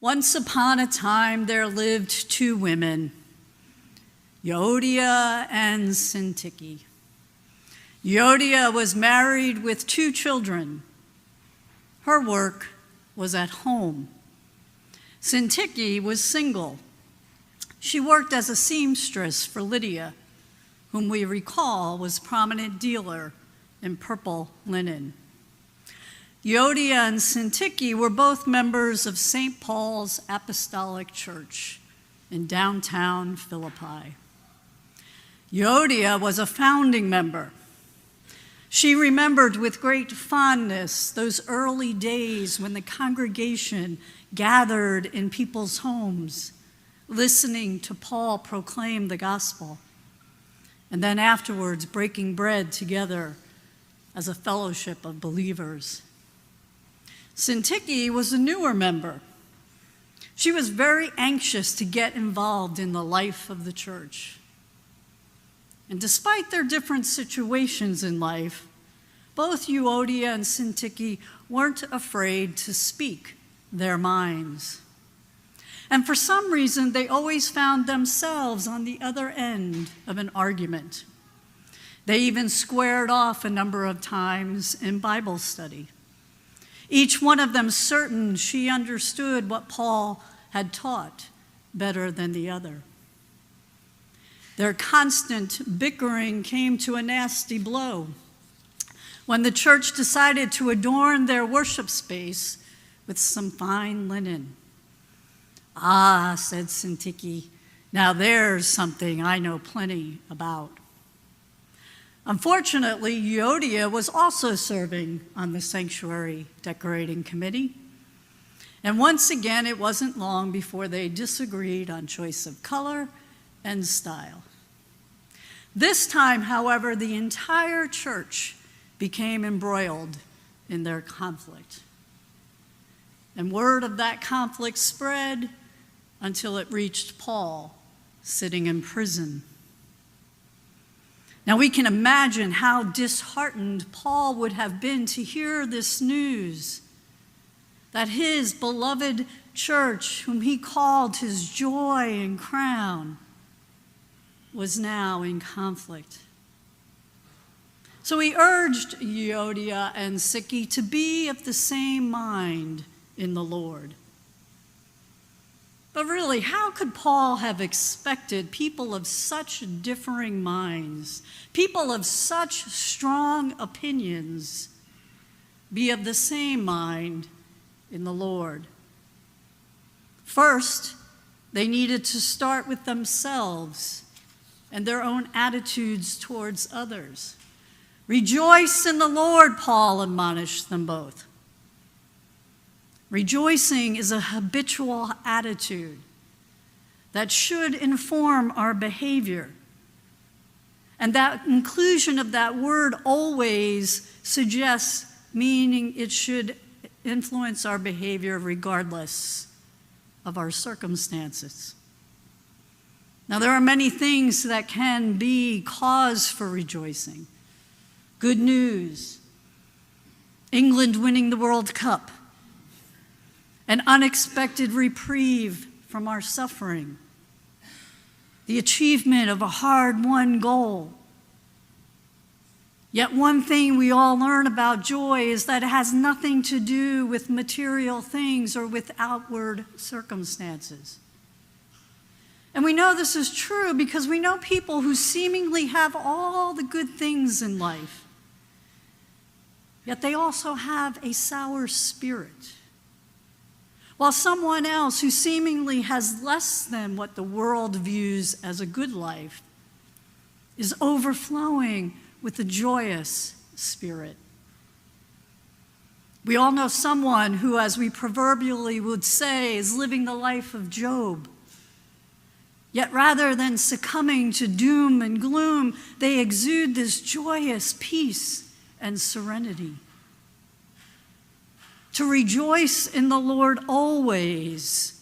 Once upon a time, there lived two women, Euodia and Syntyche. Euodia was married with two children. Her work was at home. Syntyche was single. She worked as a seamstress for Lydia, whom we recall was a prominent dealer in purple linen. Euodia and Syntyche were both members of St. Paul's Apostolic Church in downtown Philippi. Euodia was a founding member. She remembered with great fondness those early days when the congregation gathered in people's homes, listening to Paul proclaim the gospel, and then afterwards breaking bread together as a fellowship of believers. Syntyche was a newer member. She was very anxious to get involved in the life of the church. And despite their different situations in life, both Euodia and Syntyche weren't afraid to speak their minds. And for some reason, they always found themselves on the other end of an argument. They even squared off a number of times in Bible study, each one of them certain she understood what Paul had taught better than the other. Their constant bickering came to a nasty blow when the church decided to adorn their worship space with some fine linen. "Ah," said Syntyche, "now there's something I know plenty about." Unfortunately, Euodia was also serving on the sanctuary decorating committee. And once again, it wasn't long before they disagreed on choice of color and style. This time, however, the entire church became embroiled in their conflict. And word of that conflict spread until it reached Paul, sitting in prison. Now we can imagine how disheartened Paul would have been to hear this news, that his beloved church, whom he called his joy and crown, was now in conflict. So he urged Euodia and Syntyche to be of the same mind in the Lord. But really, how could Paul have expected people of such differing minds, people of such strong opinions, be of the same mind in the Lord? First, they needed to start with themselves and their own attitudes towards others. "Rejoice in the Lord," Paul admonished them both. Rejoicing is a habitual attitude that should inform our behavior. And that inclusion of that word "always" suggests meaning it should influence our behavior regardless of our circumstances. Now, there are many things that can be cause for rejoicing. Good news, England winning the World Cup, an unexpected reprieve from our suffering, the achievement of a hard-won goal. Yet one thing we all learn about joy is that it has nothing to do with material things or with outward circumstances. And we know this is true because we know people who seemingly have all the good things in life, yet they also have a sour spirit. While someone else who seemingly has less than what the world views as a good life is overflowing with a joyous spirit. We all know someone who, as we proverbially would say, is living the life of Job. Yet rather than succumbing to doom and gloom, they exude this joyous peace and serenity. To rejoice in the Lord always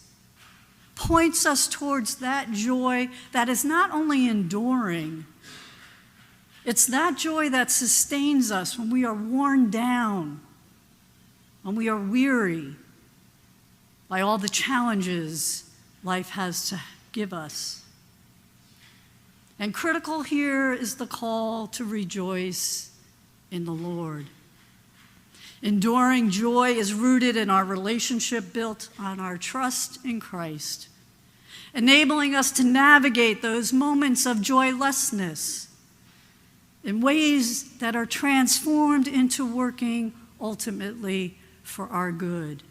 points us towards that joy that is not only enduring, it's that joy that sustains us when we are worn down, when we are weary, by all the challenges life has to give us. And critical here is the call to rejoice in the Lord. Enduring joy is rooted in our relationship built on our trust in Christ, enabling us to navigate those moments of joylessness in ways that are transformed into working ultimately for our good.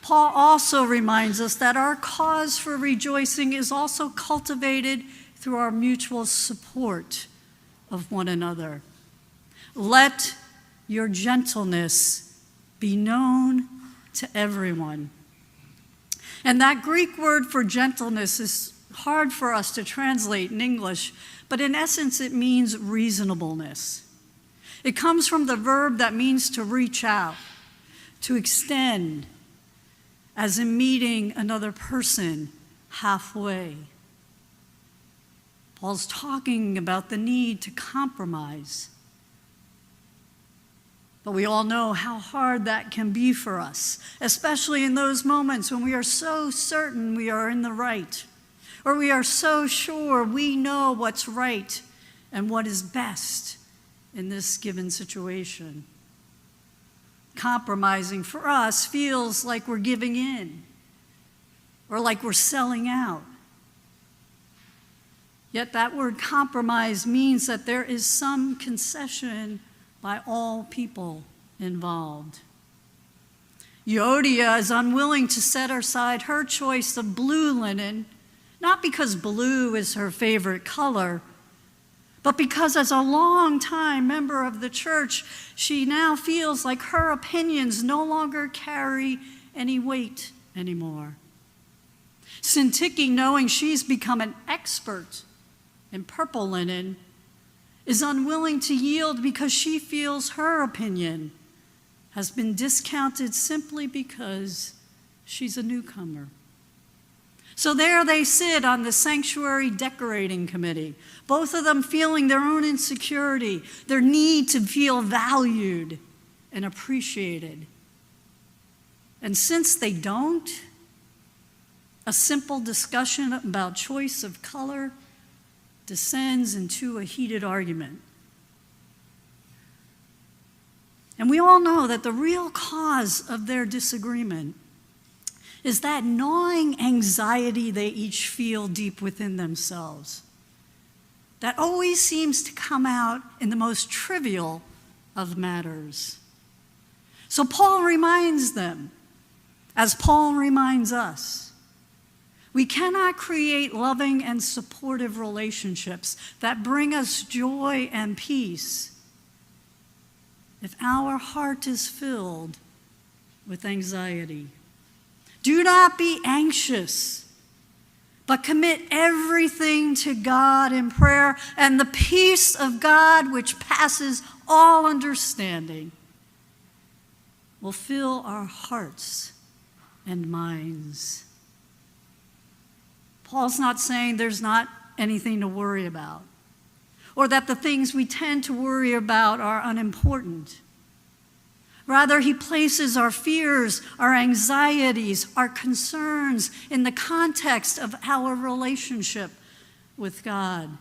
Paul also reminds us that our cause for rejoicing is also cultivated through our mutual support of one another. Let your gentleness be known to everyone. And that Greek word for gentleness is hard for us to translate in English, but in essence it means reasonableness. It comes from the verb that means to reach out, to extend, as in meeting another person halfway. Paul's talking about the need to compromise. But we all know how hard that can be for us, especially in those moments when we are so certain we are in the right, or we are so sure we know what's right and what is best in this given situation. Compromising for us feels like we're giving in or like we're selling out. Yet that word compromise means that there is some concession by all people involved. Euodia is unwilling to set aside her choice of blue linen, not because blue is her favorite color, but because as a long-time member of the church, she now feels like her opinions no longer carry any weight anymore. Syntyche, knowing she's become an expert in purple linen, is unwilling to yield because she feels her opinion has been discounted simply because she's a newcomer. So there they sit on the sanctuary decorating committee, both of them feeling their own insecurity, their need to feel valued and appreciated. And since they don't, a simple discussion about choice of color descends into a heated argument. And we all know that the real cause of their disagreement is that gnawing anxiety they each feel deep within themselves that always seems to come out in the most trivial of matters. So Paul reminds them, as Paul reminds us, we cannot create loving and supportive relationships that bring us joy and peace if our heart is filled with anxiety. Do not be anxious, but commit everything to God in prayer, and the peace of God, which passes all understanding, will fill our hearts and minds. Paul's not saying there's not anything to worry about, or that the things we tend to worry about are unimportant. Rather, he places our fears, our anxieties, our concerns in the context of our relationship with God.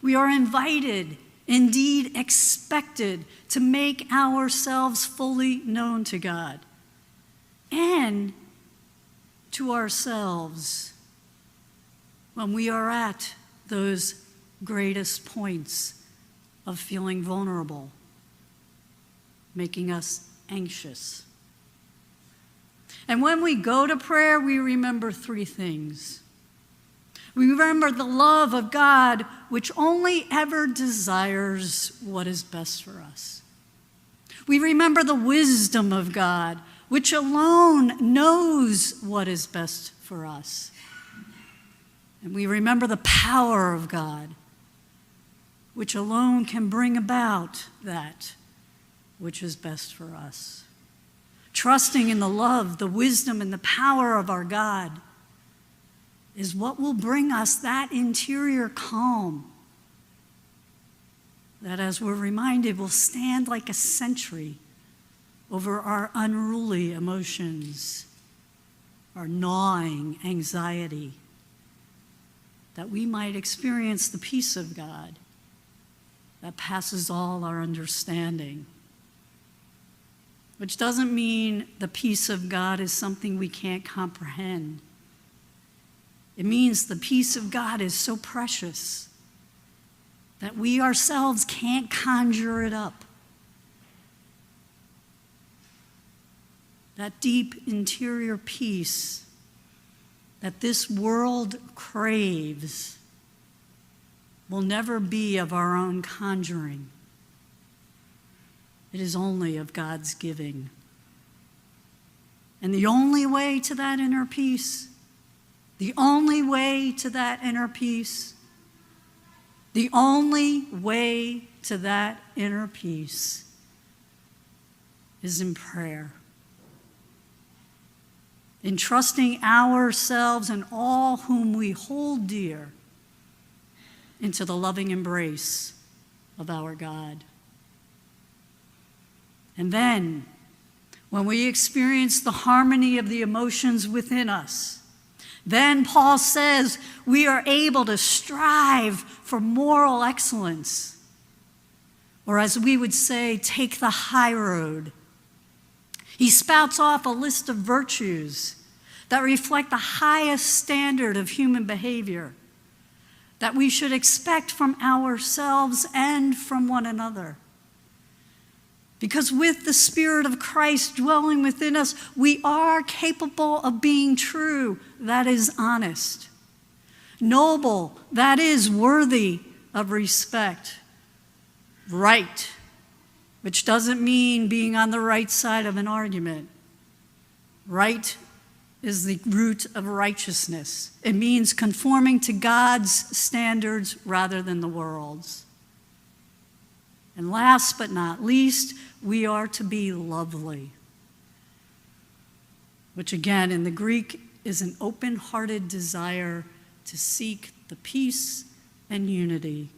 We are invited, indeed expected, to make ourselves fully known to God and to ourselves when we are at those greatest points of feeling vulnerable, making us anxious. And when we go to prayer, we remember three things. We remember the love of God, which only ever desires what is best for us. We remember the wisdom of God, which alone knows what is best for us. And we remember the power of God, which alone can bring about that which is best for us. Trusting in the love, the wisdom, and the power of our God is what will bring us that interior calm that, as we're reminded, will stand like a sentry over our unruly emotions, our gnawing anxiety, that we might experience the peace of God that passes all our understanding. Which doesn't mean the peace of God is something we can't comprehend. It means the peace of God is so precious that we ourselves can't conjure it up. That deep interior peace that this world craves will never be of our own conjuring. It is only of God's giving. And the only way to that inner peace, the only way to that inner peace, the only way to that inner peace is in prayer. In trusting ourselves and all whom we hold dear into the loving embrace of our God. And then, when we experience the harmony of the emotions within us, then Paul says we are able to strive for moral excellence. Or as we would say, take the high road. He spouts off a list of virtues that reflect the highest standard of human behavior that we should expect from ourselves and from one another. Because with the Spirit of Christ dwelling within us, we are capable of being true, that is honest, noble, that is worthy of respect, right, which doesn't mean being on the right side of an argument. Right is the root of righteousness. It means conforming to God's standards rather than the world's. And last but not least, we are to be lovely, which again in the Greek is an open-hearted desire to seek the peace and unity